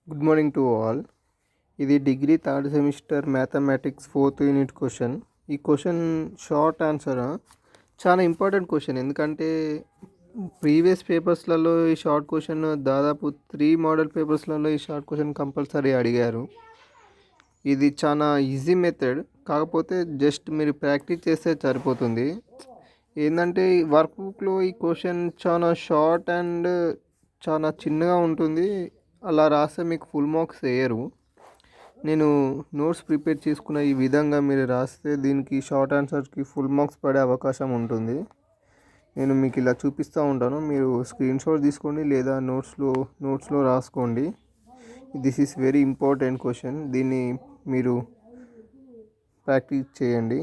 Good morning to all. ఇది degree third semester mathematics fourth unit question. ఈ question short answer చాలా important question. ఎందుకంటే previous పేపర్స్లలో ఈ షార్ట్ క్వశ్చన్ దాదాపు 3 మోడల్ పేపర్స్లలో ఈ షార్ట్ క్వశ్చన్ కంపల్సరీ అడిగారు. ఇది చాలా ఈజీ మెథడ్, కాకపోతే జస్ట్ మీరు ప్రాక్టీస్ చేస్తే సరిపోతుంది. ఏంటంటే వర్క్ బుక్లో ఈ క్వశ్చన్ చాలా షార్ట్ అండ్ చాలా చిన్నగా ఉంటుంది. అలా రాస్తే మీకు ఫుల్ మార్క్స్ వేయరు. నేను నోట్స్ ప్రిపేర్ చేసుకున్న ఈ విధంగా మీరు రాస్తే దీనికి షార్ట్ ఆన్సర్స్కి ఫుల్ మార్క్స్ పడే అవకాశం ఉంటుంది. నేను మీకు ఇలా చూపిస్తూ ఉంటాను, మీరు స్క్రీన్ షాట్ తీసుకోండి లేదా నోట్స్లో రాసుకోండి. This is very important question, దీన్ని మీరు ప్రాక్టీస్ చేయండి.